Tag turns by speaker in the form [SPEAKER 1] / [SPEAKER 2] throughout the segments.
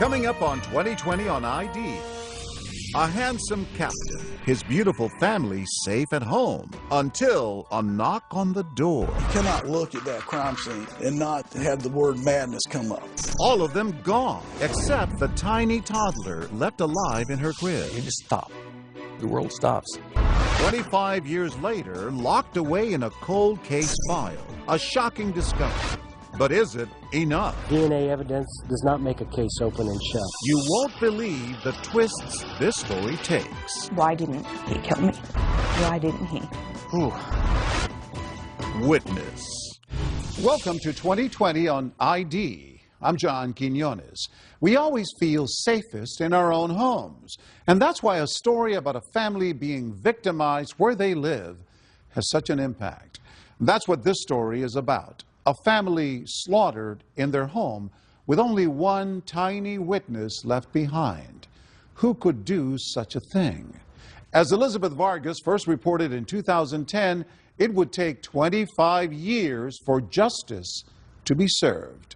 [SPEAKER 1] Coming up on 2020 on ID, a handsome captain, his beautiful family safe at home until a knock on the door.
[SPEAKER 2] You cannot look at that crime scene and not have the word madness come up.
[SPEAKER 1] All of them gone, except the tiny toddler left alive in her crib.
[SPEAKER 3] You just stop. The world stops.
[SPEAKER 1] 25 years later, locked away in a cold case file. A shocking discovery. But is it enough?
[SPEAKER 4] DNA evidence does not make a case open and shut.
[SPEAKER 1] You won't believe the twists this story takes.
[SPEAKER 5] Why didn't he kill me? Why didn't he?
[SPEAKER 1] Ooh. Witness. Welcome to 2020 on ID. I'm John Quinones. We always feel safest in our own homes. And that's why a story about a family being victimized where they live has such an impact. That's what this story is about. A family slaughtered in their home with only one tiny witness left behind. Who could do such a thing? As Elizabeth Vargas first reported in 2010, it would take 25 years for justice to be served.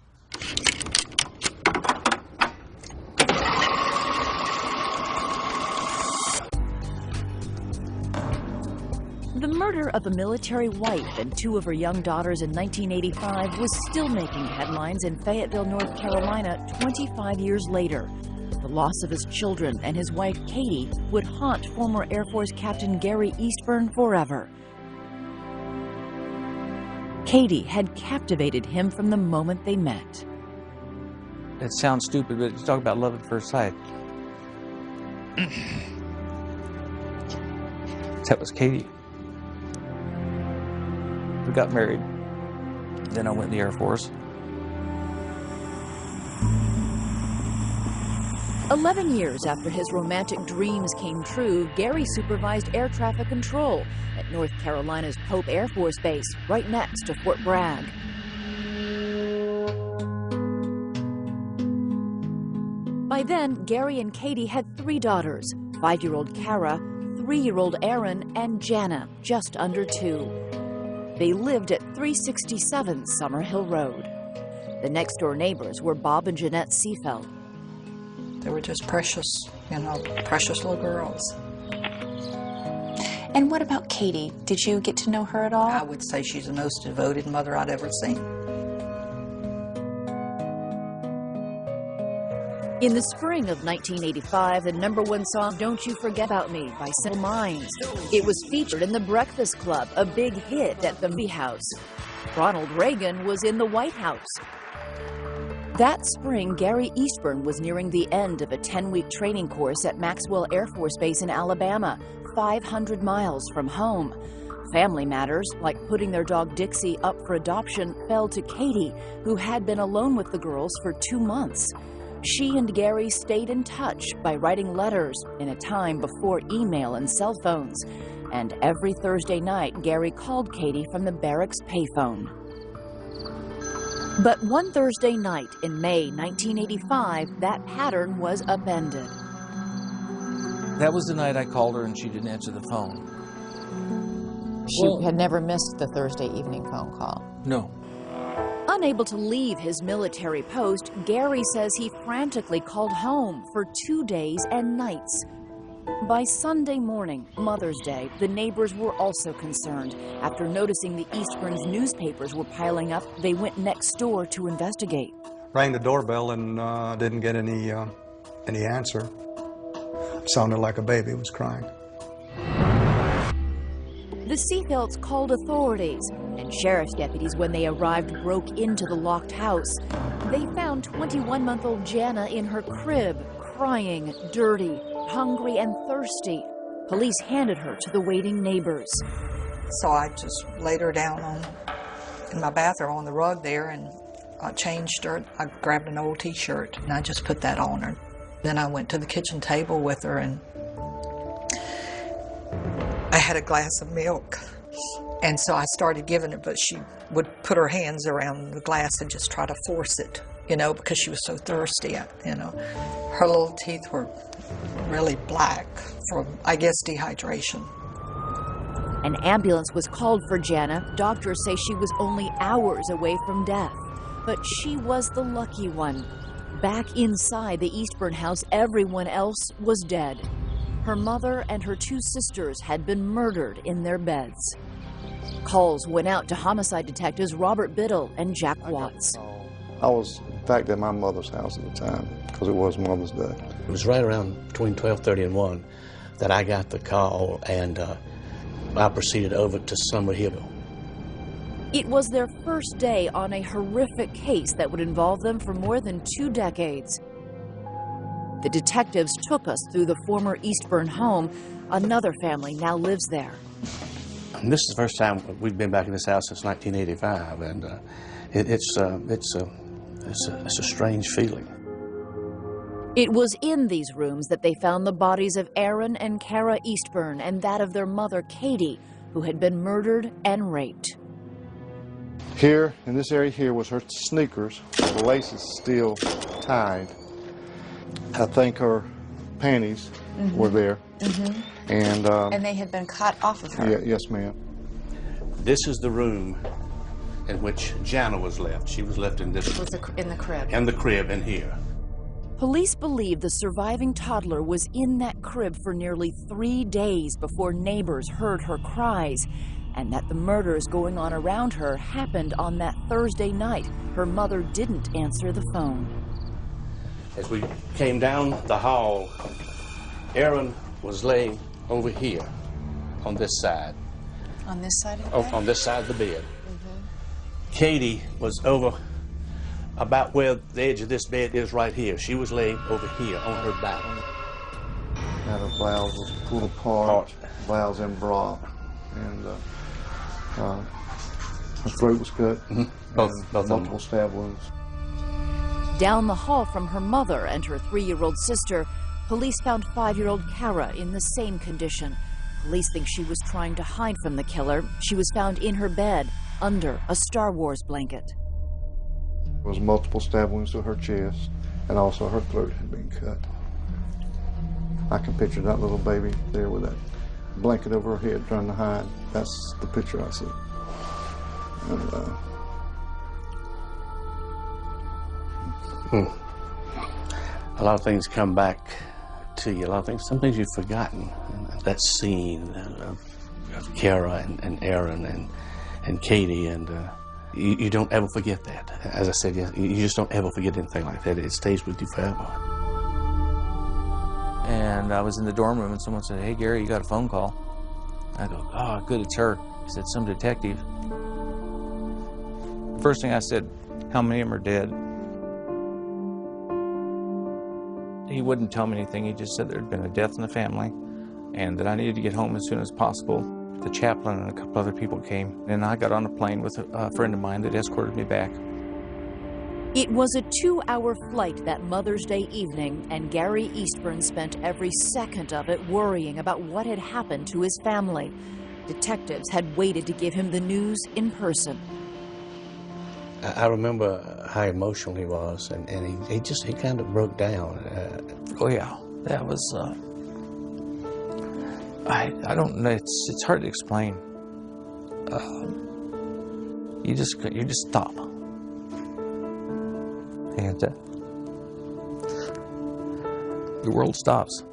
[SPEAKER 6] The murder of a military wife and two of her young daughters in 1985 was still making headlines in Fayetteville, North Carolina 25 years later. The loss of his children and his wife Katie would haunt former Air Force Captain Gary Eastburn forever. Katie had captivated him from the moment they met.
[SPEAKER 3] That sounds stupid, but you talk about love at first sight. That was Katie. We got married. Then I went in the Air Force.
[SPEAKER 6] 11 years after his romantic dreams came true, Gary supervised air traffic control at North Carolina's Pope Air Force Base, right next to Fort Bragg. By then, Gary and Katie had 3 daughters, 5-year-old Kara, 3-year-old Erin, and Jana, just under 2. They lived at 367 Summerhill Road. The next-door neighbors were Bob and Jeanette Seafeld.
[SPEAKER 7] They were just precious, precious little girls.
[SPEAKER 5] And what about Katie? Did you get to know her at all?
[SPEAKER 7] I would say she's the most devoted mother I'd ever seen.
[SPEAKER 6] In the spring of 1985, the #1 song, Don't You Forget About Me by Simple Minds. It was featured in The Breakfast Club, a big hit at the Movie House. Ronald Reagan was in the White House. That spring, Gary Eastburn was nearing the end of a 10-week training course at Maxwell Air Force Base in Alabama, 500 miles from home. Family matters, like putting their dog Dixie up for adoption, fell to Katie, who had been alone with the girls for 2 months. She and Gary stayed in touch by writing letters in a time before email and cell phones. And every Thursday night, Gary called Katie from the barracks payphone. But one Thursday night in May 1985, that pattern was upended.
[SPEAKER 3] That was the night I called her and she didn't answer the phone.
[SPEAKER 5] She had never missed the Thursday evening phone call.
[SPEAKER 3] No.
[SPEAKER 6] Unable to leave his military post, Gary says he frantically called home for 2 days and nights. By Sunday morning, Mother's Day, the neighbors were also concerned. After noticing the Eastburns' newspapers were piling up, they went next door to investigate.
[SPEAKER 8] Rang the doorbell and didn't get any answer. Sounded like a baby was crying.
[SPEAKER 6] The Seafelds called authorities, and sheriff's deputies, when they arrived, broke into the locked house. They found 21-month-old Jana in her crib, crying, dirty, hungry, and thirsty. Police handed her to the waiting neighbors.
[SPEAKER 7] So I just laid her down in my bathroom on the rug there, and I changed her. I grabbed an old T-shirt, and I just put that on her. Then I went to the kitchen table with her, and I had a glass of milk. And so I started giving her, but she would put her hands around the glass and just try to force it, because she was so thirsty, Her little teeth were really black from, I guess, dehydration.
[SPEAKER 6] An ambulance was called for Jana. Doctors say she was only hours away from death. But she was the lucky one. Back inside the Eastburn house, everyone else was dead. Her mother and her two sisters had been murdered in their beds. Calls went out to homicide detectives Robert Biddle and Jack Watts.
[SPEAKER 9] I was, in fact, at my mother's house at the time because it was Mother's Day.
[SPEAKER 10] It was right around between 12:30 and 1 that I got the call, and I proceeded over to Summer Hill.
[SPEAKER 6] It was their first day on a horrific case that would involve them for more than 2 decades. The detectives took us through the former Eastburn home. Another family now lives there.
[SPEAKER 10] And this is the first time we've been back in this house since 1985, and it's a strange feeling.
[SPEAKER 6] It was in these rooms that they found the bodies of Aaron and Kara Eastburn and that of their mother, Katie, who had been murdered and raped.
[SPEAKER 9] Here, in this area here, was her sneakers. The laces still tied. I think her panties were there.
[SPEAKER 5] And they had been cut off of her.
[SPEAKER 9] Yeah, yes, ma'am.
[SPEAKER 10] This is the room in which Jana was left. She was left in this
[SPEAKER 5] It was in the crib.
[SPEAKER 10] in the crib in here.
[SPEAKER 6] Police believe the surviving toddler was in that crib for nearly 3 days before neighbors heard her cries, and that the murders going on around her happened on that Thursday night. Her mother didn't answer the phone.
[SPEAKER 10] As we came down the hall, Aaron was laying over here on this side.
[SPEAKER 5] On this side of the bed?
[SPEAKER 10] On this side of the bed. Katie was over about where the edge of this bed is right here. She was laying over here on her back.
[SPEAKER 9] Had her blouse was pulled apart, blouse and bra, and her throat was cut,
[SPEAKER 10] Both
[SPEAKER 9] multiple stab wounds.
[SPEAKER 6] Down the hall from her mother and her 3-year-old sister, police found 5-year-old Kara in the same condition. Police think she was trying to hide from the killer. She was found in her bed, under a Star Wars blanket.
[SPEAKER 9] There was multiple stab wounds to her chest, and also her throat had been cut. I can picture that little baby there with that blanket over her head trying to hide. That's the picture I see. And,
[SPEAKER 10] A lot of things come back to you. A lot of things, some things you've forgotten. And that scene of Kara and Aaron and Katie, and you don't ever forget that. As I said, you just don't ever forget anything like that. It stays with you forever.
[SPEAKER 3] And I was in the dorm room and someone said, "Hey, Gary, you got a phone call." I go, "Oh, good, it's her." He said, "Some detective." The first thing I said, "How many of them are dead?" He wouldn't tell me anything. He just said there had been a death in the family and that I needed to get home as soon as possible. The chaplain and a couple other people came, and I got on a plane with a friend of mine that escorted me back.
[SPEAKER 6] It was a 2-hour flight that Mother's Day evening, and Gary Eastburn spent every second of it worrying about what had happened to his family. Detectives had waited to give him the news in person.
[SPEAKER 10] I remember how emotional he was, and he kind of broke down.
[SPEAKER 3] Oh yeah, that was, I don't know, it's hard to explain. You just stop. And the world stops.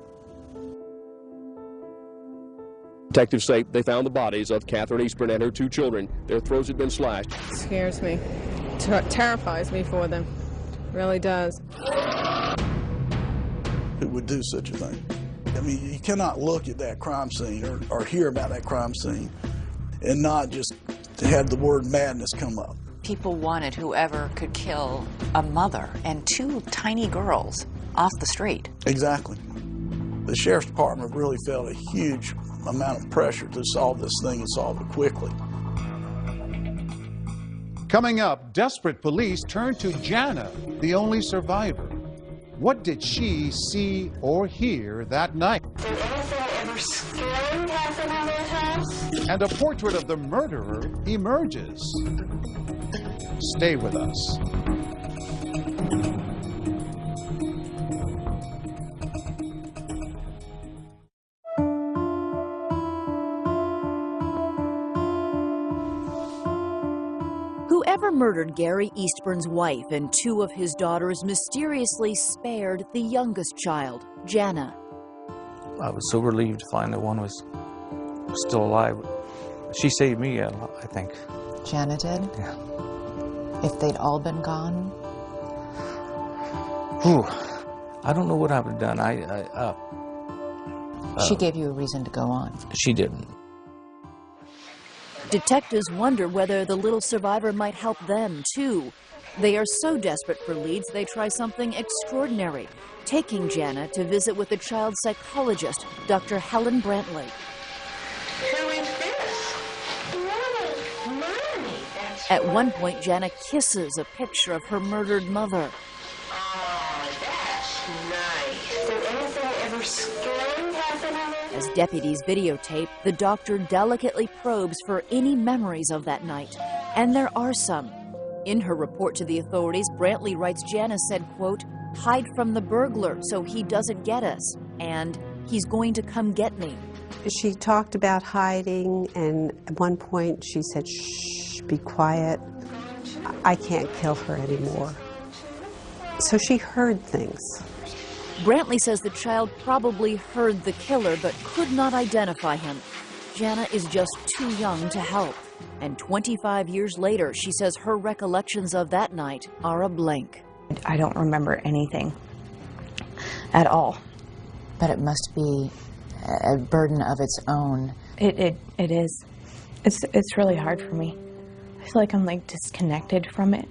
[SPEAKER 11] Detectives say they found the bodies of Catherine Eastburn and her 2 children. Their throats had been slashed.
[SPEAKER 12] It scares me. Terrifies me for them. Really does.
[SPEAKER 2] Who would do such a thing? I mean, you cannot look at that crime scene or hear about that crime scene and not just to have the word madness come up.
[SPEAKER 5] People wanted whoever could kill a mother and 2 tiny girls off the street.
[SPEAKER 2] Exactly. The sheriff's department really felt a huge amount of pressure to solve this thing and solve it quickly.
[SPEAKER 1] Coming up, desperate police turn to Jana, the only survivor. What did she see or hear that night? And a portrait of the murderer emerges. Stay with us.
[SPEAKER 6] Whoever murdered Gary Eastburn's wife and 2 of his daughters mysteriously spared the youngest child, Jana.
[SPEAKER 3] I was so relieved to find that one was still alive. She saved me, I think.
[SPEAKER 5] Jana did?
[SPEAKER 3] Yeah.
[SPEAKER 5] If they'd all been gone?
[SPEAKER 3] Whew. I don't know what I would have done.
[SPEAKER 5] She gave you a reason to go on.
[SPEAKER 3] She didn't.
[SPEAKER 6] Detectives wonder whether the little survivor might help them, too. They are so desperate for leads, they try something extraordinary, taking Jana to visit with a child psychologist, Dr. Helen Brantley.
[SPEAKER 13] Who is this? Mommy.
[SPEAKER 6] At one point, Jana kisses a picture of her murdered mother.
[SPEAKER 13] Oh, that's nice. Did anything ever scary happen on it?
[SPEAKER 6] As deputies videotape, the doctor delicately probes for any memories of that night. And there are some. In her report to the authorities, Brantley writes Jana said, quote, "Hide from the burglar so he doesn't get us," and "He's going to come get me."
[SPEAKER 14] She talked about hiding, and at one point she said, "Shh, be quiet. I can't kill her anymore." So she heard things.
[SPEAKER 6] Brantley says the child probably heard the killer but could not identify him. Jana is just too young to help. And 25 years later, she says her recollections of that night are a blank.
[SPEAKER 15] I don't remember anything at all.
[SPEAKER 5] But it must be a burden of its own.
[SPEAKER 15] It is. It's really hard for me. I feel like I'm like disconnected from it.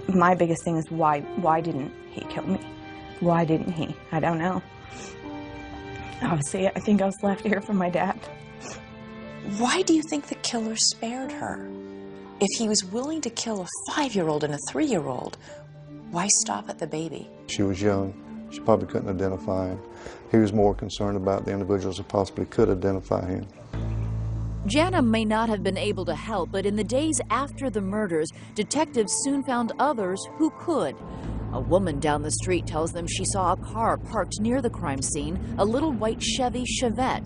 [SPEAKER 15] My biggest thing is why didn't he kill me? Why didn't he? I don't know. Obviously, I think I was left here for my dad.
[SPEAKER 5] Why do you think the killer spared her? If he was willing to kill a 5-year-old and a 3-year-old, why stop at the baby?
[SPEAKER 9] She was young. She probably couldn't identify him. He was more concerned about the individuals who possibly could identify him.
[SPEAKER 6] Jana may not have been able to help, but in the days after the murders, detectives soon found others who could. A woman down the street tells them she saw a car parked near the crime scene, a little white Chevy Chevette.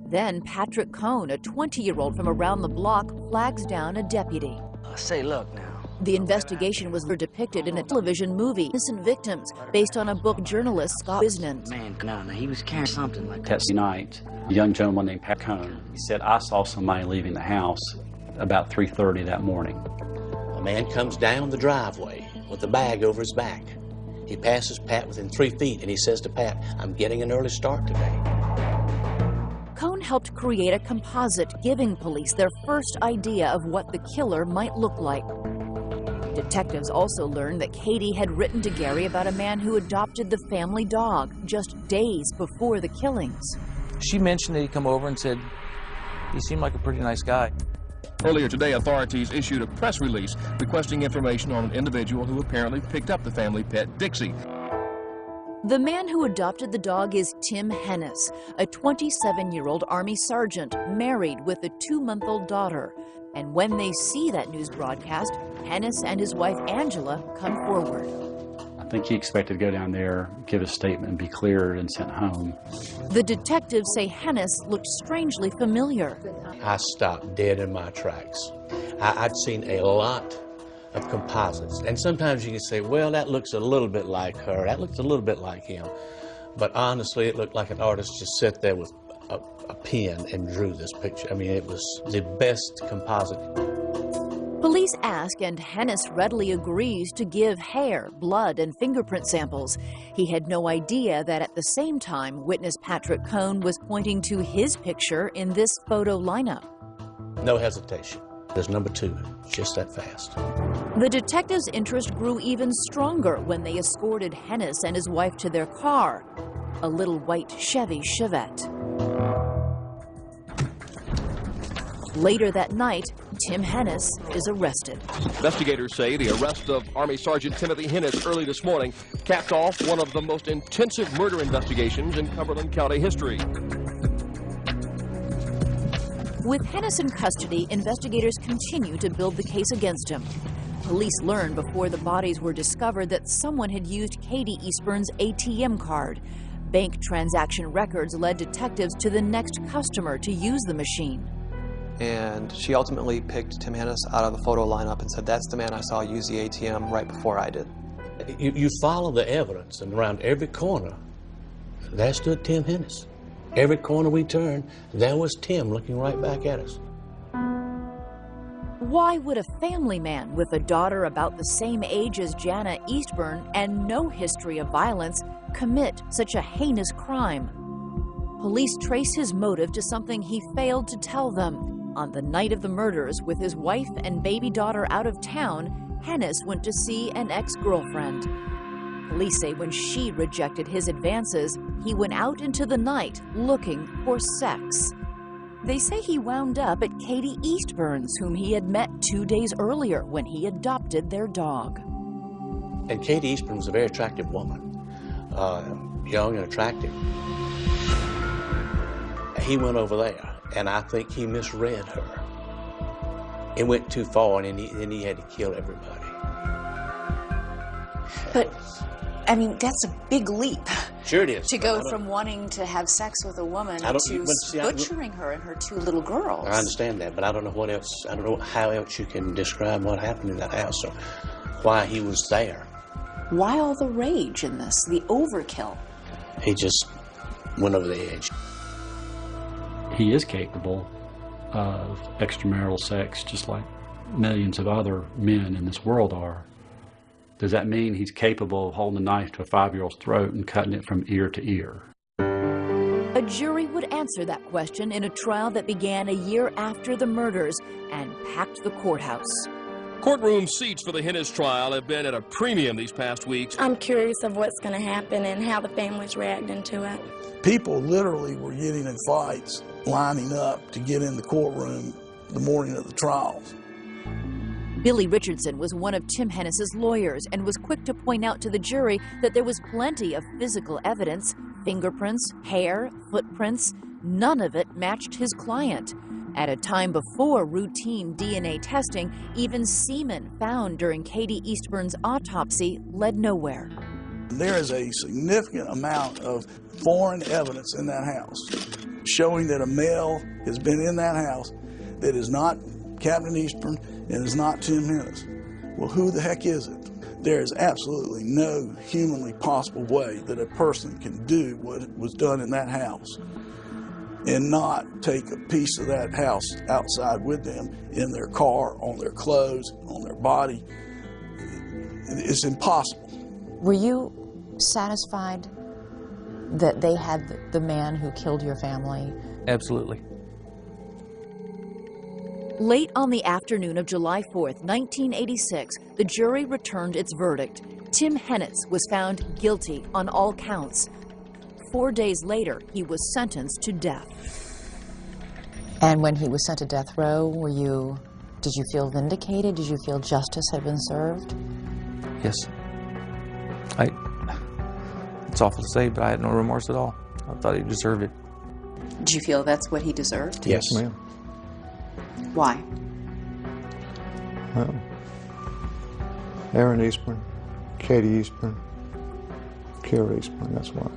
[SPEAKER 6] Then Patrick Cohn, a 20-year-old from around the block, flags down a deputy.
[SPEAKER 16] Say, look now.
[SPEAKER 6] The investigation was depicted in a television movie, Innocent Victims, based on a book journalist Scott Wisnan.
[SPEAKER 16] Man, no, he was carrying something like that.
[SPEAKER 17] Testy night, a young gentleman named Pat Cohn. He said, "I saw somebody leaving the house about 3:30 that morning."
[SPEAKER 18] A man comes down the driveway with a bag over his back. He passes Pat within 3 feet and he says to Pat, "I'm getting an early start today."
[SPEAKER 6] Cohn helped create a composite, giving police their first idea of what the killer might look like. Detectives also learned that Katie had written to Gary about a man who adopted the family dog just days before the killings.
[SPEAKER 3] She mentioned that he'd come over and said he seemed like a pretty nice guy.
[SPEAKER 11] Earlier today, authorities issued a press release requesting information on an individual who apparently picked up the family pet, Dixie.
[SPEAKER 6] The man who adopted the dog is Tim Hennis, a 27-year-old Army sergeant married with a 2-month-old daughter. And when they see that news broadcast, Hennis and his wife Angela come forward.
[SPEAKER 17] I think he expected to go down there, give a statement, and be cleared and sent home.
[SPEAKER 6] The detectives say Hennis looked strangely familiar.
[SPEAKER 18] I stopped dead in my tracks. I'd seen a lot of composites, and sometimes you can say, well, that looks a little bit like her, that looks a little bit like him. But honestly, it looked like an artist just sat there with a pen and drew this picture. I mean, it was the best composite.
[SPEAKER 6] Police ask, and Hennis readily agrees to give hair, blood, and fingerprint samples. He had no idea that at the same time, witness Patrick Cohn was pointing to his picture in this photo lineup.
[SPEAKER 18] No hesitation. There's number 2, just that fast.
[SPEAKER 6] The detectives' interest grew even stronger when they escorted Hennis and his wife to their car, a little white Chevy Chevette. Later that night, Tim Hennis is arrested.
[SPEAKER 11] Investigators say the arrest of Army Sergeant Timothy Hennis early this morning capped off one of the most intensive murder investigations in Cumberland County history.
[SPEAKER 6] With Hennis in custody, investigators continue to build the case against him. Police learned before the bodies were discovered that someone had used Katie Eastburn's ATM card. Bank transaction records led detectives to the next customer to use the machine.
[SPEAKER 19] and she ultimately picked Tim Hennis out of the photo lineup and said, that's the man I saw use the ATM right before I did.
[SPEAKER 18] You follow the evidence, and around every corner, there stood Tim Hennis. Every corner we turned, there was Tim looking right back at us.
[SPEAKER 6] Why would a family man with a daughter about the same age as Jana Eastburn and no history of violence commit such a heinous crime? Police trace his motive to something he failed to tell them. On the night of the murders, with his wife and baby daughter out of town, Hennis went to see an ex-girlfriend. Police say when she rejected his advances, he went out into the night looking for sex. They say he wound up at Katie Eastburn's, whom he had met 2 days earlier when he adopted their dog.
[SPEAKER 18] And Katie Eastburn was a very attractive woman, young and attractive. He went over there, and I think he misread her. It went too far, and he had to kill everybody.
[SPEAKER 5] But, I mean, that's a big leap.
[SPEAKER 18] Sure it is.
[SPEAKER 5] To go from wanting to have sex with a woman to butchering her and her 2 little girls.
[SPEAKER 18] I understand that, but I don't know what else, I don't know how else you can describe what happened in that house or why he was there.
[SPEAKER 5] Why all the rage in this, the overkill?
[SPEAKER 18] He just went over the edge.
[SPEAKER 17] He is capable of extramarital sex just like millions of other men in this world are. Does that mean he's capable of holding a knife to a 5-year-old's throat and cutting it from ear to ear?
[SPEAKER 6] A jury would answer that question in a trial that began a year after the murders and packed the courthouse.
[SPEAKER 11] Courtroom seats for the Hennis trial have been at a premium these past weeks.
[SPEAKER 20] I'm curious of what's going to happen and how the family's reacting to it.
[SPEAKER 2] People literally were getting in fights, lining up to get in the courtroom the morning of the trials.
[SPEAKER 6] Billy Richardson was one of Tim Hennis's lawyers and was quick to point out to the jury that there was plenty of physical evidence, fingerprints, hair, footprints. None of it matched his client. At a time before routine DNA testing, even semen found during Katie Eastburn's autopsy led nowhere.
[SPEAKER 2] There is a significant amount of foreign evidence in that house showing that a male has been in that house that is not Captain Eastburn and is not Tim Hennis. Well, who the heck is it? There is absolutely no humanly possible way that a person can do what was done in that house and not take a piece of that house outside with them in their car, on their clothes, on their body. It's impossible.
[SPEAKER 5] Were you satisfied that they had the man who killed your family?
[SPEAKER 3] Absolutely.
[SPEAKER 6] Late on the afternoon of July 4th, 1986, the jury returned its verdict. Tim Hennis was found guilty on all counts. 4 days later, he was sentenced to death.
[SPEAKER 5] And when he was sent to death row, did you feel vindicated? Did you feel justice had been served?
[SPEAKER 3] Yes. It's awful to say, but I had no remorse at all. I thought he deserved it.
[SPEAKER 5] Did you feel that's what he deserved?
[SPEAKER 3] Yes,
[SPEAKER 9] ma'am.
[SPEAKER 5] Why?
[SPEAKER 9] Well, Aaron Eastburn, Katie Eastburn, Kara Eastburn, that's why.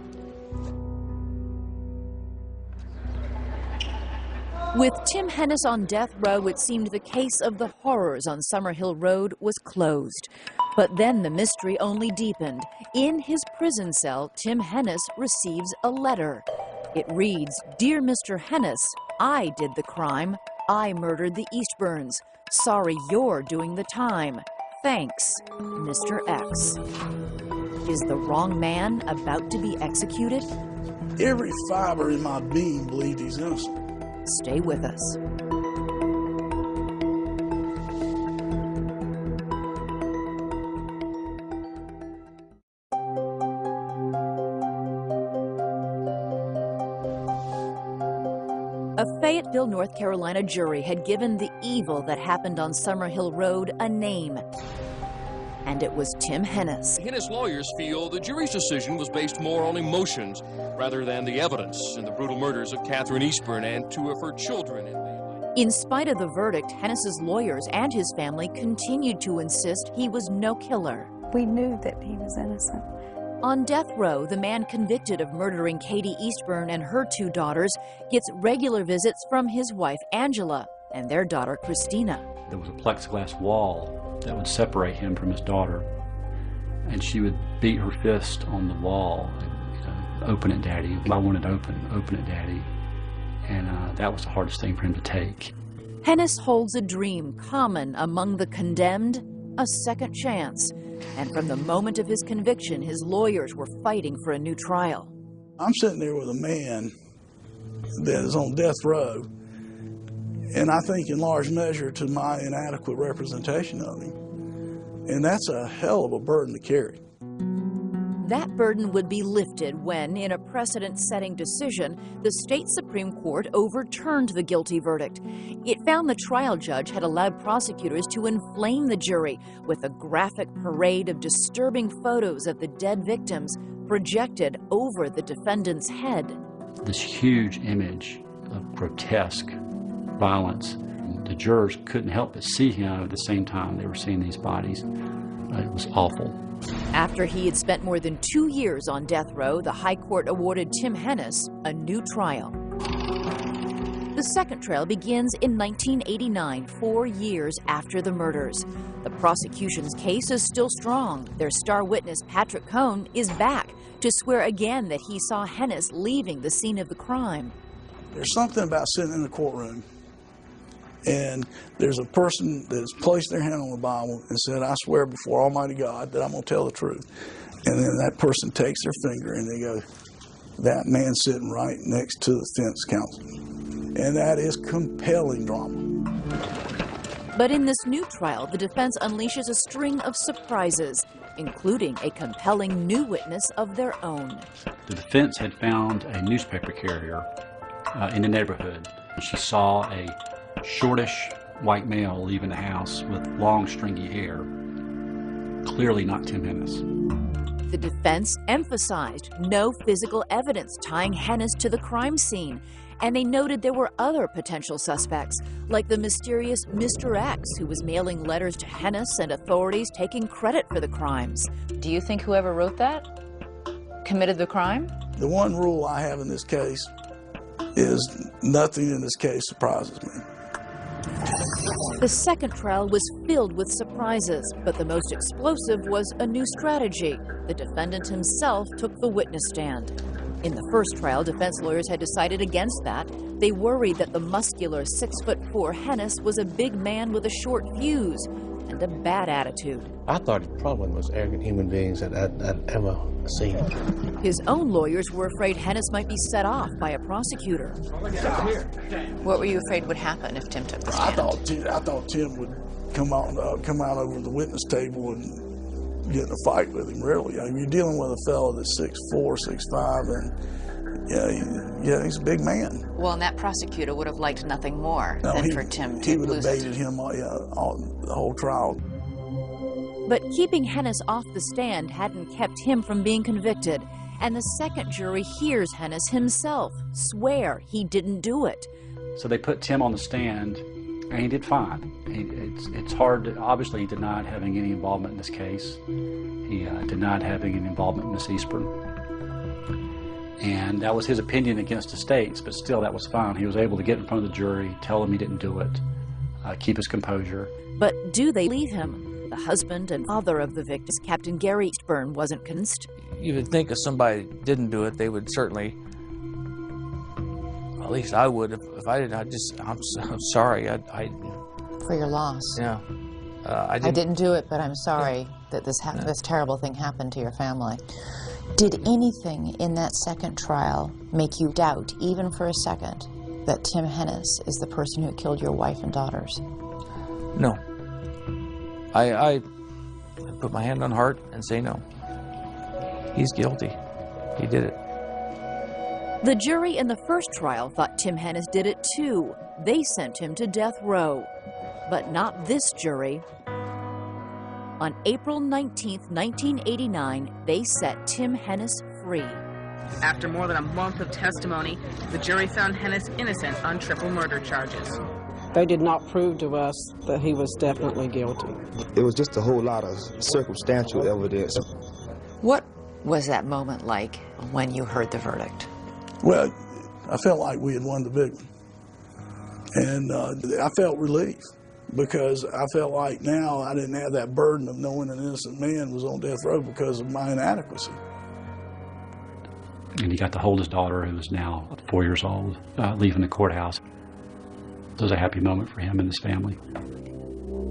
[SPEAKER 6] With Tim Hennis on death row, it seemed the case of the horrors on Summerhill Road was closed. But then the mystery only deepened. In his prison cell, Tim Hennis receives a letter. It reads, "Dear Mr. Hennis, I did the crime. I murdered the Eastburns. Sorry you're doing the time. Thanks, Mr. X." Is the wrong man about to be executed?
[SPEAKER 2] Every fiber in my being believed he's innocent.
[SPEAKER 6] Stay with us. A Fayetteville, North Carolina jury had given the evil that happened on Summerhill Road a name. And it was Tim Hennis.
[SPEAKER 11] Hennis lawyers feel the jury's decision was based more on emotions rather than the evidence in the brutal murders of Catherine Eastburn and 2 of her children.
[SPEAKER 6] In spite of the verdict, Hennis's lawyers and his family continued to insist he was no killer.
[SPEAKER 15] We knew that he was innocent.
[SPEAKER 6] On death row, the man convicted of murdering Katie Eastburn and her 2 daughters gets regular visits from his wife, Angela. and their daughter, Christina.
[SPEAKER 17] There was a plexiglass wall that would separate him from his daughter, and she would beat her fist on the wall and, open it, Daddy. If I wanted to open it, Daddy. And that was the hardest thing for him to take.
[SPEAKER 6] Hennis holds a dream common among the condemned, a second chance. And from the moment of his conviction, his lawyers were fighting for a new trial.
[SPEAKER 2] I'm sitting there with a man that is on death row, and I think in large measure to my inadequate representation of him. And that's a hell of a burden to carry.
[SPEAKER 6] That burden would be lifted when, in a precedent-setting decision, the state Supreme Court overturned the guilty verdict. It found the trial judge had allowed prosecutors to inflame the jury with a graphic parade of disturbing photos of the dead victims projected over the defendant's head.
[SPEAKER 17] This huge image of grotesque violence. The jurors couldn't help but see him at the same time they were seeing these bodies. It was awful.
[SPEAKER 6] After he had spent more than 2 years on death row, the High Court awarded Tim Hennis a new trial. The second trial begins in 1989, 4 years after the murders. The prosecution's case is still strong. Their star witness, Patrick Cohn, is back to swear again that he saw Hennis leaving the scene of the crime.
[SPEAKER 2] There's something about sitting in the courtroom and there's a person that has placed their hand on the Bible and said, I swear before Almighty God that I'm going to tell the truth. And then that person takes their finger and they go, that man's sitting right next to the defense counsel. And that is compelling drama.
[SPEAKER 6] But in this new trial, the defense unleashes a string of surprises, including a compelling new witness of their own.
[SPEAKER 17] The defense had found a newspaper carrier in the neighborhood. She saw a shortish white male leaving the house with long stringy hair. Clearly not Tim Hennis.
[SPEAKER 6] The defense emphasized no physical evidence tying Hennis to the crime scene, and they noted there were other potential suspects, like the mysterious Mr. X, who was mailing letters to Hennis and authorities taking credit for the crimes.
[SPEAKER 5] Do you think whoever wrote that committed the crime?
[SPEAKER 2] The one rule I have in this case is nothing in this case surprises me.
[SPEAKER 6] The second trial was filled with surprises, but the most explosive was a new strategy. The defendant himself took the witness stand. In the first trial, defense lawyers had decided against that. They worried that the muscular 6'4" Hennis was a big man with a short fuse and a bad attitude.
[SPEAKER 18] I thought he probably one of the most arrogant human beings that I'd ever seen.
[SPEAKER 6] His own lawyers were afraid Hennis might be set off by a prosecutor.
[SPEAKER 5] What were you afraid would happen if Tim took the stand?
[SPEAKER 2] I thought Tim would come out over the witness table and get in a fight with him, really. I mean, you're dealing with a fellow that's 6'4", 6'5", and yeah, he's a big man.
[SPEAKER 5] Well, and that prosecutor would have liked nothing more than for Tim to
[SPEAKER 2] He would have
[SPEAKER 5] lose it.
[SPEAKER 2] baited him the whole trial.
[SPEAKER 6] But keeping Hennis off the stand hadn't kept him from being convicted, and the second jury hears Hennis himself swear he didn't do it.
[SPEAKER 17] So they put Tim on the stand, and he did fine. It's hard. Obviously, he denied having any involvement in this case. He denied having any involvement in Miss Eastburn. And that was his opinion against the state's, but still, that was fine. He was able to get in front of the jury, tell them he didn't do it, keep his composure.
[SPEAKER 6] But do they leave him? The husband and father of the victims, Captain Gary Eastburn, wasn't convinced.
[SPEAKER 3] You would think if somebody didn't do it, they would certainly, at least I would, if I didn't, I'm sorry.
[SPEAKER 5] For your loss.
[SPEAKER 3] Yeah.
[SPEAKER 5] I didn't do it, but I'm sorry that this terrible thing happened to your family. Did anything in that second trial make you doubt, even for a second, that Tim Hennis is the person who killed your wife and daughters?
[SPEAKER 3] No. I put my hand on heart and say no. He's guilty. He did it.
[SPEAKER 6] The jury in the first trial thought Tim Hennis did it too. They sent him to death row. But not this jury. On April 19th, 1989, they set Tim Hennis free.
[SPEAKER 21] After more than a month of testimony, the jury found Hennis innocent on triple murder charges.
[SPEAKER 22] They did not prove to us that he was definitely guilty.
[SPEAKER 23] It was just a whole lot of circumstantial evidence.
[SPEAKER 5] What was that moment like when you heard the verdict?
[SPEAKER 2] Well, I felt like we had won the big one. And I felt relief because I felt like now I didn't have that burden of knowing an innocent man was on death row because of my inadequacy.
[SPEAKER 17] And he got to hold his daughter, who is now 4 years old, leaving the courthouse. It was a happy moment for him and his family.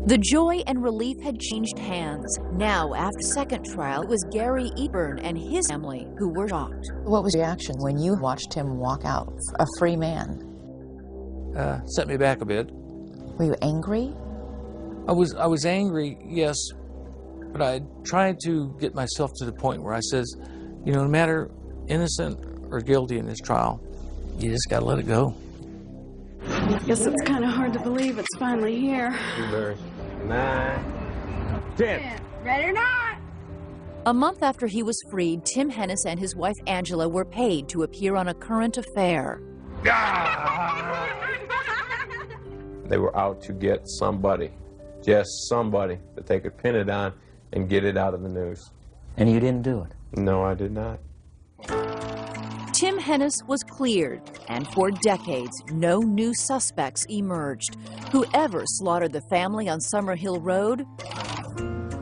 [SPEAKER 6] The joy and relief had changed hands. Now, after the second trial, it was Gary Eastburn and his family who were shocked.
[SPEAKER 5] What was your reaction when you watched him walk out, a free man?
[SPEAKER 3] Set me back a bit.
[SPEAKER 5] Were you angry?
[SPEAKER 3] I was angry, yes, but I tried to get myself to the point where I says, you know, no matter innocent or guilty in this trial, you just got to let it go.
[SPEAKER 4] I guess it's kind of hard to believe it's finally here.
[SPEAKER 11] 9, 10.
[SPEAKER 4] Ready or not?
[SPEAKER 6] A month after he was freed, Tim Hennis and his wife Angela were paid to appear on A Current Affair.
[SPEAKER 7] They were out to get somebody, just somebody, that they could pin it on and get it out of the news.
[SPEAKER 16] And you didn't do it?
[SPEAKER 7] No, I did not.
[SPEAKER 6] Tim Hennis was cleared, and for decades, no new suspects emerged. Whoever slaughtered the family on Summerhill Road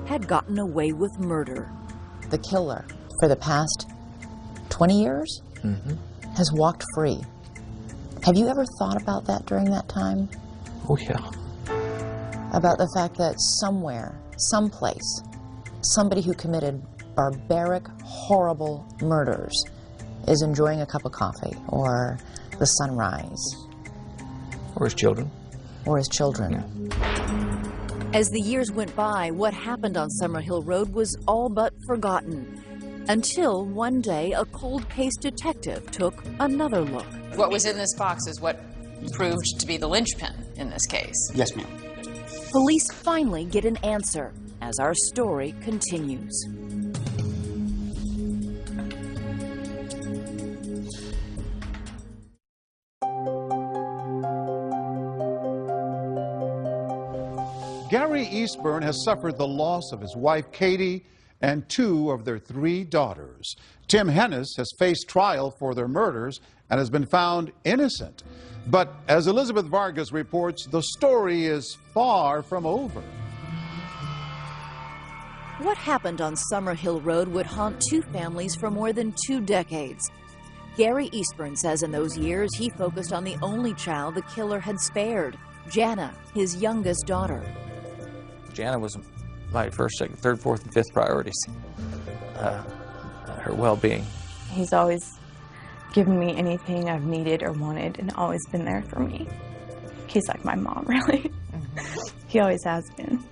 [SPEAKER 6] had gotten away with murder.
[SPEAKER 5] The killer, for the past 20 years, has walked free. Have you ever thought about that during that time?
[SPEAKER 3] Oh, yeah.
[SPEAKER 5] About the fact that somewhere, someplace, somebody who committed barbaric, horrible murders is enjoying a cup of coffee or the sunrise.
[SPEAKER 3] Or his children.
[SPEAKER 5] Or his children.
[SPEAKER 3] Yeah.
[SPEAKER 6] As the years went by, what happened on Summerhill Road was all but forgotten. Until one day, a cold case detective took another look.
[SPEAKER 8] What was in this box is what proved to be the linchpin in this case.
[SPEAKER 16] Yes, ma'am.
[SPEAKER 6] Police finally get an answer as our story continues.
[SPEAKER 1] Gary Eastburn has suffered the loss of his wife, Katie, and 2 of their 3 daughters. Tim Hennis has faced trial for their murders and has been found innocent. But as Elizabeth Vargas reports, the story is far from over.
[SPEAKER 6] What happened on Summerhill Road would haunt 2 families for more than 2 decades. Gary Eastburn says in those years he focused on the only child the killer had spared, Jana, his youngest daughter.
[SPEAKER 3] Jana was my first, second, third, fourth, and fifth priorities. Her well-being.
[SPEAKER 15] He's always given me anything I've needed or wanted and always been there for me. He's like my mom, really. He always has been.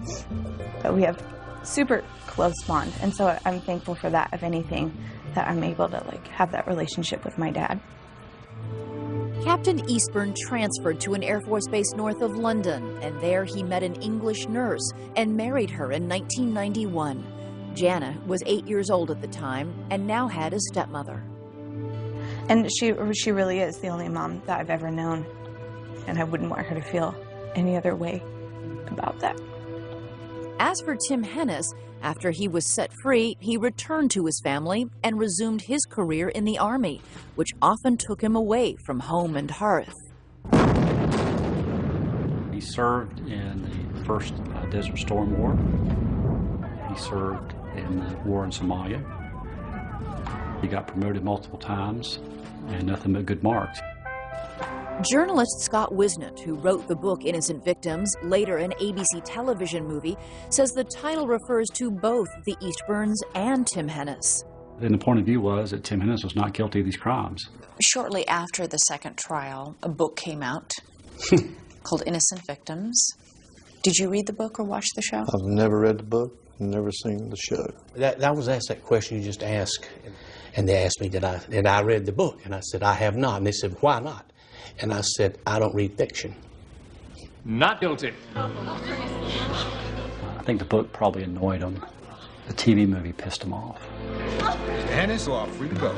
[SPEAKER 15] But we have super close bond, and so I'm thankful for that, if anything, that I'm able to have that relationship with my dad.
[SPEAKER 6] Captain Eastburn transferred to an Air Force base north of London, and there he met an English nurse and married her in 1991. Jana was 8 years old at the time and now had a stepmother.
[SPEAKER 15] And she really is the only mom that I've ever known, and I wouldn't want her to feel any other way about that.
[SPEAKER 6] As for Tim Hennis, after he was set free, he returned to his family and resumed his career in the Army, which often took him away from home and hearth.
[SPEAKER 17] He served in the first Desert Storm War. He served in the war in Somalia. He got promoted multiple times, and nothing but good marks.
[SPEAKER 6] Journalist Scott Wisnett, who wrote the book Innocent Victims, later an ABC television movie, says the title refers to both the Eastburns and Tim Hennis.
[SPEAKER 17] And the point of view was that Tim Hennis was not guilty of these crimes.
[SPEAKER 8] Shortly after the second trial, a book came out called Innocent Victims. Did you read the book or watch the show?
[SPEAKER 9] I've never read the book, never seen the show.
[SPEAKER 18] I was asked that question you just asked, and they asked me, did I read the book? And I said, I have not. And they said, why not? And I said, I don't read fiction.
[SPEAKER 11] Not guilty.
[SPEAKER 17] I think the book probably annoyed him. The TV movie pissed him off.
[SPEAKER 24] Mr. Hennis, you are free to go.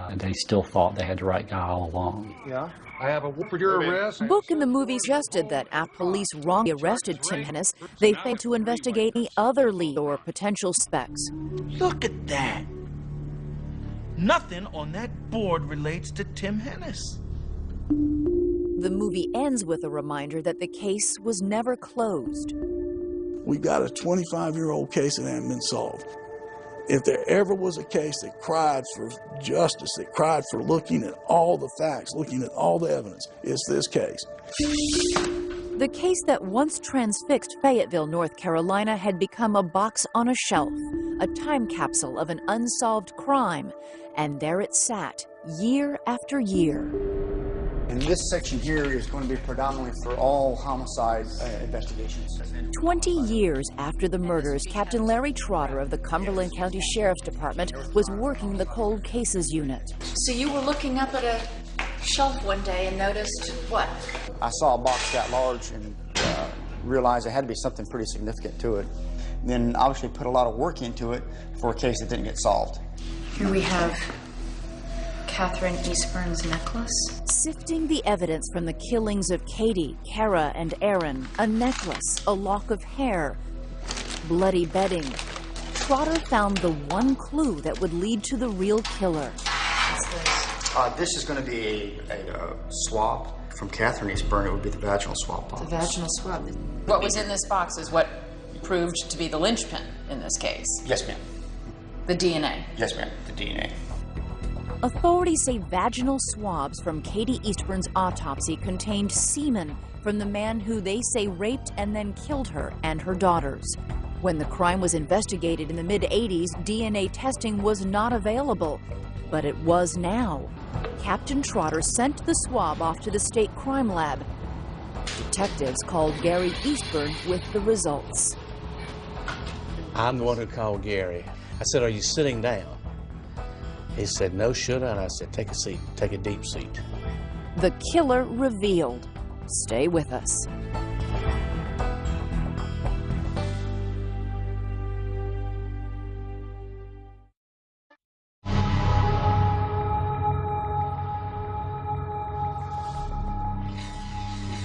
[SPEAKER 17] And they still thought they had the right guy all along.
[SPEAKER 24] Yeah, I have a warrant for your arrest.
[SPEAKER 6] Book in the movie suggested that after police wrongly arrested Tim Hennis, they failed to investigate any other lead or potential suspects.
[SPEAKER 25] Look at that. Nothing on that board relates to Tim Hennis.
[SPEAKER 6] The movie ends with a reminder that the case was never closed.
[SPEAKER 2] We've got a 25-year-old case that hasn't been solved. If there ever was a case that cried for justice, that cried for looking at all the facts, looking at all the evidence, it's this case.
[SPEAKER 6] The case that once transfixed Fayetteville, North Carolina, had become a box on a shelf, a time capsule of an unsolved crime, and there it sat, year after year.
[SPEAKER 10] And this section here is going to be predominantly for all homicide investigations.
[SPEAKER 6] 20 years after the murders, Captain Larry Trotter of the Cumberland County Sheriff's Department was working the Cold Cases Unit.
[SPEAKER 8] So you were looking up at a shelf one day and noticed what?
[SPEAKER 10] I saw a box that large and realized there had to be something pretty significant to it. And then obviously put a lot of work into it for a case that didn't get solved.
[SPEAKER 8] Here we have Catherine Eastburn's necklace.
[SPEAKER 6] Sifting the evidence from the killings of Katie, Kara, and Aaron, a necklace, a lock of hair, bloody bedding, Trotter found the one clue that would lead to the real killer.
[SPEAKER 10] This is going to be a swab from Catherine Eastburn. It would be the vaginal swab box.
[SPEAKER 8] The vaginal swab. What was in this box is what proved to be the linchpin in this case.
[SPEAKER 10] Yes, ma'am.
[SPEAKER 8] The DNA.
[SPEAKER 10] Yes, ma'am. The DNA.
[SPEAKER 6] Authorities say vaginal swabs from Katie Eastburn's autopsy contained semen from the man who they say raped and then killed her and her daughters. When the crime was investigated in the mid-'80s, DNA testing was not available, but it was now. Captain Trotter sent the swab off to the state crime lab. Detectives called Gary Eastburn with the results.
[SPEAKER 18] I'm the one who called Gary. I said, "Are you sitting down?" He said, "No, should I?" And I said, "Take a seat, take a deep seat."
[SPEAKER 6] The killer revealed. Stay with us.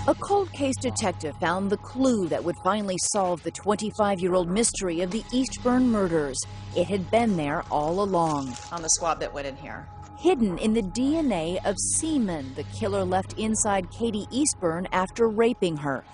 [SPEAKER 6] A cold case detective found the clue that would finally solve the 25-year-old mystery of the Eastburn murders. It had been there all along.
[SPEAKER 8] On the swab that went in here.
[SPEAKER 6] Hidden in the DNA of semen the killer left inside Katie Eastburn after raping her.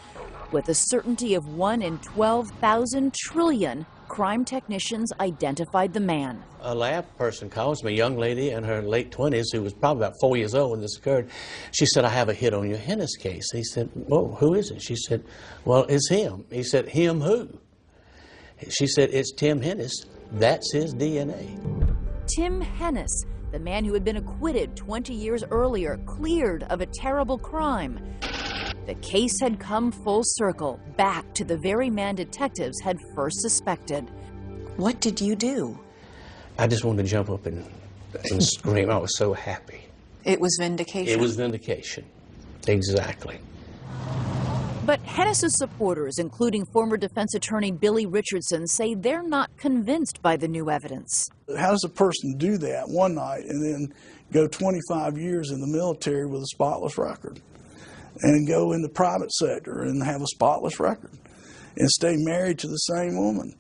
[SPEAKER 6] With a certainty of 1 in 12,000 trillion, crime technicians identified the man.
[SPEAKER 18] A lab person calls me, a young lady in her late 20s who was probably about 4 years old when this occurred. She said, "I have a hit on your Hennis case." He said, "Whoa, who is it?" She said, "Well, it's him." He said, "Him who?" She said, "It's Tim Hennis. That's his DNA."
[SPEAKER 6] Tim Hennis, the man who had been acquitted 20 years earlier, cleared of a terrible crime. The case had come full circle, back to the very man detectives had first suspected.
[SPEAKER 8] What did you do?
[SPEAKER 18] I just wanted to jump up and scream. I was so happy.
[SPEAKER 8] It was vindication.
[SPEAKER 18] It was vindication. Exactly.
[SPEAKER 6] But Hennis's supporters, including former defense attorney Billy Richardson, say they're not convinced by the new evidence.
[SPEAKER 2] How does a person do that one night and then go 25 years in the military with a spotless record? And go in the private sector and have a spotless record? And stay married to the same woman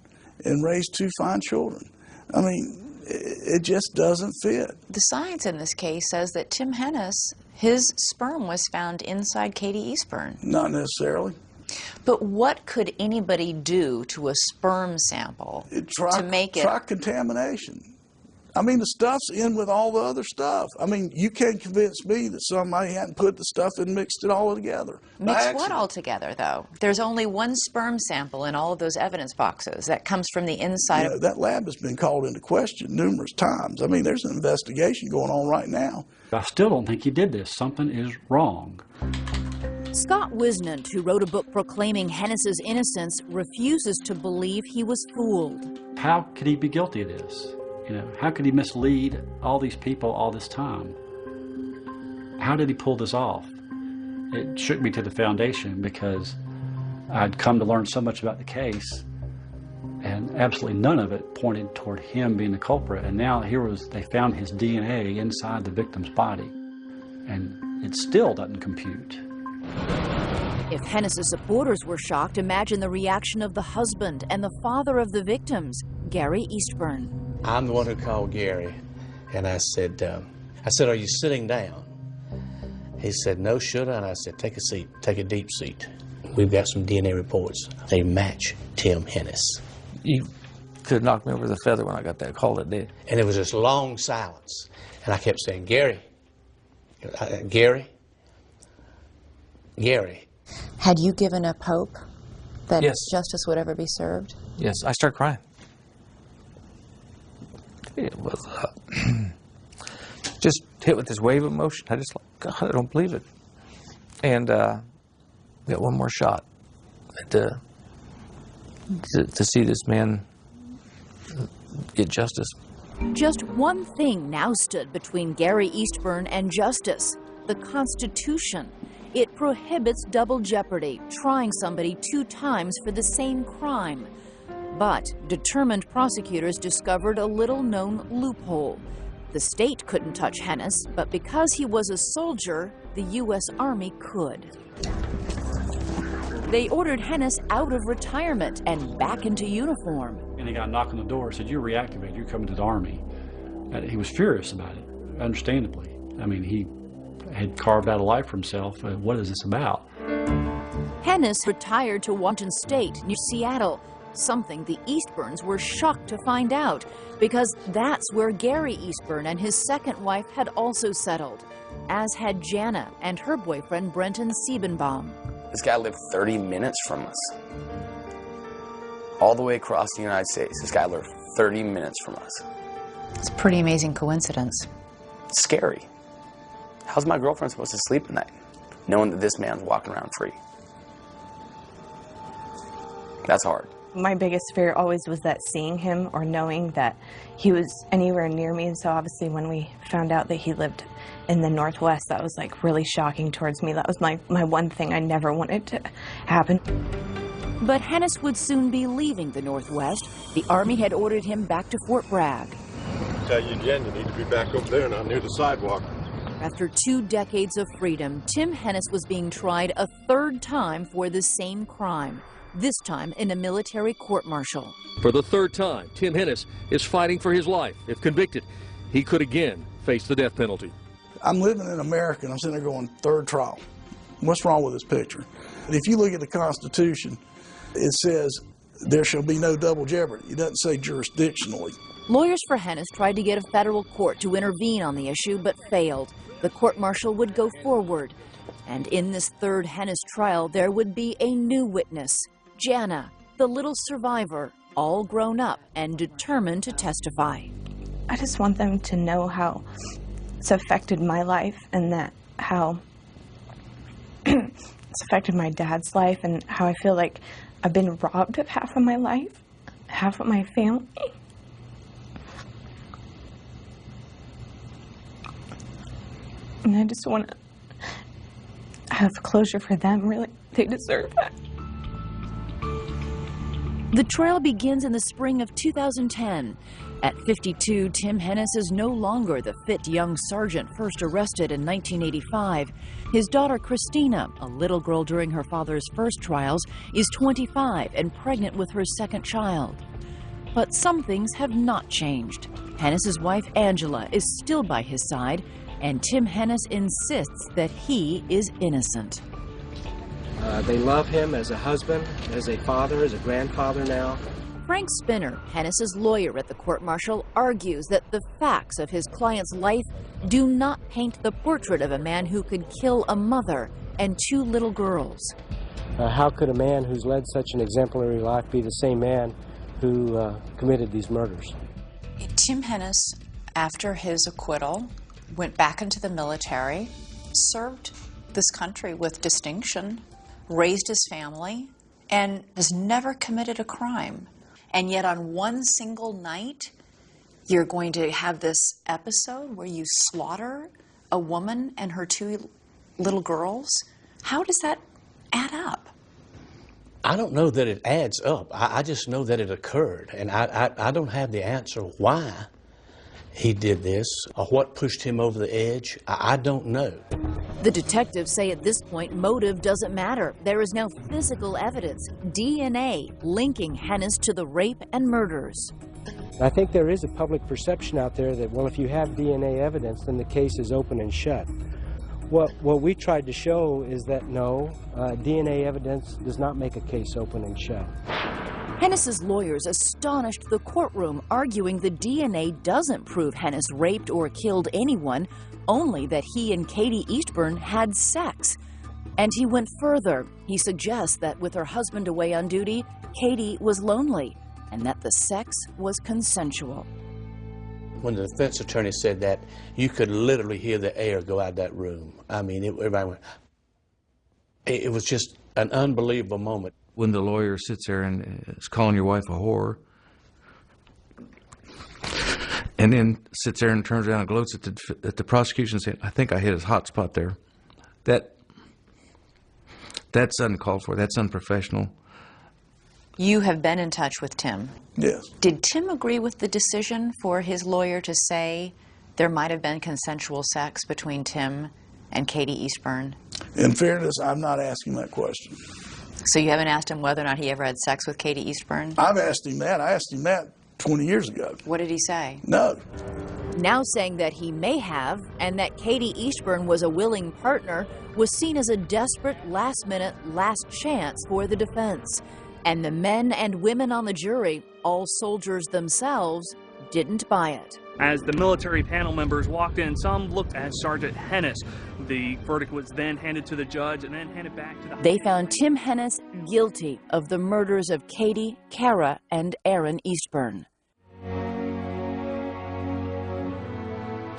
[SPEAKER 2] and raise 2 fine children? I mean, it just doesn't fit.
[SPEAKER 8] The science in this case says that Tim Hennis, his sperm was found inside Katie Eastburn.
[SPEAKER 2] Not necessarily.
[SPEAKER 8] But what could anybody do to a sperm sample to make it?
[SPEAKER 2] Try contamination. I mean, the stuff's in with all the other stuff. I mean, you can't convince me that somebody hadn't put the stuff and mixed it all together.
[SPEAKER 8] Mix what all together, though? There's only one sperm sample in all of those evidence boxes. That comes from the inside of...
[SPEAKER 2] That lab has been called into question numerous times. I mean, there's an investigation going on right now.
[SPEAKER 17] I still don't think he did this. Something is wrong.
[SPEAKER 6] Scott Wisnant, who wrote a book proclaiming Hennis's innocence, refuses to believe he was fooled.
[SPEAKER 17] How could he be guilty of this? You know, how could he mislead all these people all this time? How did he pull this off? It shook me to the foundation because I'd come to learn so much about the case, and absolutely none of it pointed toward him being the culprit. And now they found his DNA inside the victim's body, and it still doesn't compute.
[SPEAKER 6] If Hennis's supporters were shocked, imagine the reaction of the husband and the father of the victims, Gary Eastburn.
[SPEAKER 18] I'm the one who called Gary, and I said, "Are you sitting down?" He said, no, shoulda, and I said, take a seat, take a deep seat. We've got some DNA reports. They match Tim Hennis.
[SPEAKER 3] You could have knocked me over the feather when I got that call that day.
[SPEAKER 18] And there was this long silence, and I kept saying, Gary, Gary, Gary.
[SPEAKER 5] Had you given up hope that
[SPEAKER 3] Yes.
[SPEAKER 5] justice would ever be served?
[SPEAKER 3] Yes, I started crying. It was just hit with this wave of emotion. I just like, God, I don't believe it. And got one more shot to see this man get justice.
[SPEAKER 6] Just one thing now stood between Gary Eastburn and justice: the Constitution. It prohibits double jeopardy, trying somebody 2 times for the same crime. But determined prosecutors discovered a little-known loophole. The state couldn't touch Hennis, but because he was a soldier, the U.S. Army could. They ordered Hennis out of retirement and back into uniform.
[SPEAKER 17] And he got a knock on the door, said, you're reactivated, you're coming to the Army. And he was furious about it, understandably. I mean, he had carved out a life for himself. What is this about?
[SPEAKER 6] Hennis retired to Washington State near Seattle, something the Eastburns were shocked to find out, because that's where Gary Eastburn and his second wife had also settled, as had Jana and her boyfriend Brenton Siebenbaum.
[SPEAKER 12] This guy lived 30 minutes from us. All the way across the United States, this guy lived 30 minutes from us.
[SPEAKER 8] It's a pretty amazing coincidence.
[SPEAKER 12] It's scary. How's my girlfriend supposed to sleep at night, knowing that this man's walking around free? That's hard.
[SPEAKER 15] My biggest fear always was that seeing him or knowing that he was anywhere near me. And so obviously when we found out that he lived in the Northwest, that was like really shocking towards me. That was my one thing I never wanted to happen.
[SPEAKER 6] But Hennis would soon be leaving the Northwest. The Army had ordered him back to Fort Bragg.
[SPEAKER 24] Tell you again, you need to be back over there, not near the sidewalk.
[SPEAKER 6] After 2 decades of freedom, Tim Hennis was being tried a 3rd time for the same crime, this time in a military court-martial.
[SPEAKER 11] For the 3rd time, Tim Hennis is fighting for his life. If convicted, he could again face the death penalty.
[SPEAKER 2] I'm living in America, and I'm sitting there going, 3rd trial. What's wrong with this picture? If you look at the Constitution, it says there shall be no double jeopardy. It doesn't say jurisdictionally.
[SPEAKER 6] Lawyers for Hennis tried to get a federal court to intervene on the issue, but failed. The court-martial would go forward. And in this 3rd Hennis trial, there would be a new witness, Jana, the little survivor, all grown up and determined to testify.
[SPEAKER 15] I just want them to know how it's affected my life, and that how it's affected my dad's life, and how I feel like I've been robbed of half of my life, half of my family. And I just want to have closure for them, really. They deserve that.
[SPEAKER 6] The trial begins in the spring of 2010. At 52, Tim Hennis is no longer the fit young sergeant first arrested in 1985. His daughter, Christina, a little girl during her father's first trials, is 25 and pregnant with her 2nd child. But some things have not changed. Hennis's wife, Angela, is still by his side, and Tim Hennis insists that he is innocent.
[SPEAKER 13] They love him as a husband, as a father, as a grandfather now.
[SPEAKER 6] Frank Spinner, Hennis's lawyer at the court-martial, argues that the facts of his client's life do not paint the portrait of a man who could kill a mother and 2 little girls.
[SPEAKER 13] How could a man who's led such an exemplary life be the same man who committed these murders?
[SPEAKER 8] Tim Hennis, after his acquittal, went back into the military, served this country with distinction, raised his family, and has never committed a crime. And yet on one single night, you're going to have this episode where you slaughter a woman and her 2 little girls? How does that add up?
[SPEAKER 18] I don't know that it adds up. I just know that it occurred, and I don't have the answer why he did this or what pushed him over the edge. I don't know.
[SPEAKER 6] The detectives say at this point motive doesn't matter. There is now physical evidence, DNA, linking Hennis to the rape and murders.
[SPEAKER 13] I think there is a public perception out there that, well, if you have DNA evidence, then the case is open and shut. What we tried to show is that no, DNA evidence does not make a case open and shut.
[SPEAKER 6] Hennis's lawyers astonished the courtroom, arguing the DNA doesn't prove Hennis raped or killed anyone, only that he and Katie Eastburn had sex. And he went further. He suggests that with her husband away on duty, Katie was lonely, and that the sex was consensual.
[SPEAKER 18] When the defense attorney said that, you could literally hear the air go out of that room. I mean, everybody went. It was just an unbelievable moment.
[SPEAKER 3] When the lawyer sits there and is calling your wife a whore, and then sits there and turns around and gloats at the prosecution saying, I think I hit his hot spot there. That's uncalled for. That's unprofessional.
[SPEAKER 8] You have been in touch with Tim.
[SPEAKER 2] Yes.
[SPEAKER 8] Did Tim agree with the decision for his lawyer to say there might have been consensual sex between Tim and Katie Eastburn?
[SPEAKER 2] In fairness, I'm not asking that question.
[SPEAKER 8] So you haven't asked him whether or not he ever had sex with Katie Eastburn?
[SPEAKER 2] I've asked him that. I asked him that 20 years ago.
[SPEAKER 8] What did he say?
[SPEAKER 2] No.
[SPEAKER 6] Now saying that he may have, and that Katie Eastburn was a willing partner, was seen as a desperate, last-minute, last chance for the defense. And the men and women on the jury, all soldiers themselves, didn't buy it.
[SPEAKER 14] As the military panel members walked in, some looked at Sergeant Hennis. The verdict was then handed to the judge and then handed back to the...
[SPEAKER 6] They found Tim Hennis guilty of the murders of Katie, Kara, and Aaron Eastburn.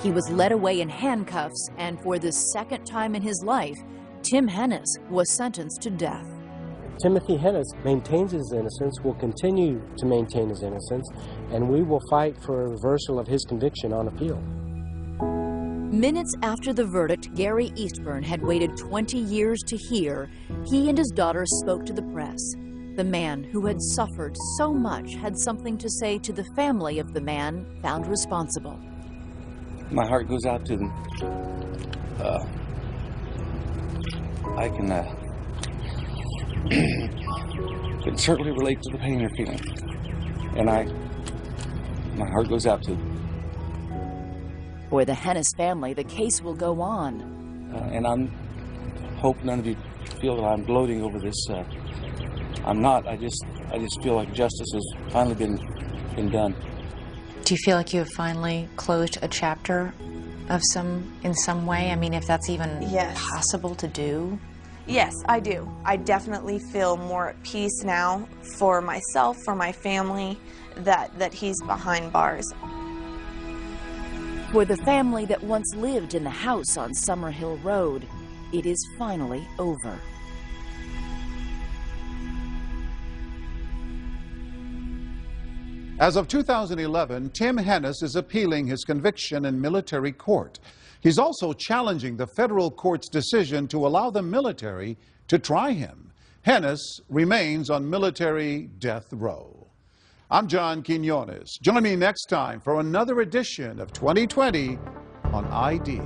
[SPEAKER 6] He was led away in handcuffs, and for the second time in his life, Tim Hennis was sentenced to death.
[SPEAKER 13] Timothy Hennis maintains his innocence, will continue to maintain his innocence, and we will fight for a reversal of his conviction on appeal.
[SPEAKER 6] Minutes after the verdict Gary Eastburn had waited 20 years to hear, he and his daughter spoke to the press. The man who had suffered so much had something to say to the family of the man found responsible.
[SPEAKER 3] My heart goes out to them. I can certainly relate to the pain they're feeling. And my heart goes out to them.
[SPEAKER 6] For the Hennis family, the case will go on.
[SPEAKER 3] And I hope none of you feel that I'm gloating over this. I'm not. I just feel like justice has finally been done.
[SPEAKER 8] Do you feel like you have finally closed a chapter of in some way? I mean, if that's even possible to do?
[SPEAKER 15] Yes, I do. I definitely feel more at peace now for myself, for my family, that he's behind bars.
[SPEAKER 6] For the family that once lived in the house on Summerhill Road, it is finally over.
[SPEAKER 1] As of 2011, Tim Hennis is appealing his conviction in military court. He's also challenging the federal court's decision to allow the military to try him. Hennis remains on military death row. I'm John Quinones. Join me next time for another edition of 2020 on ID.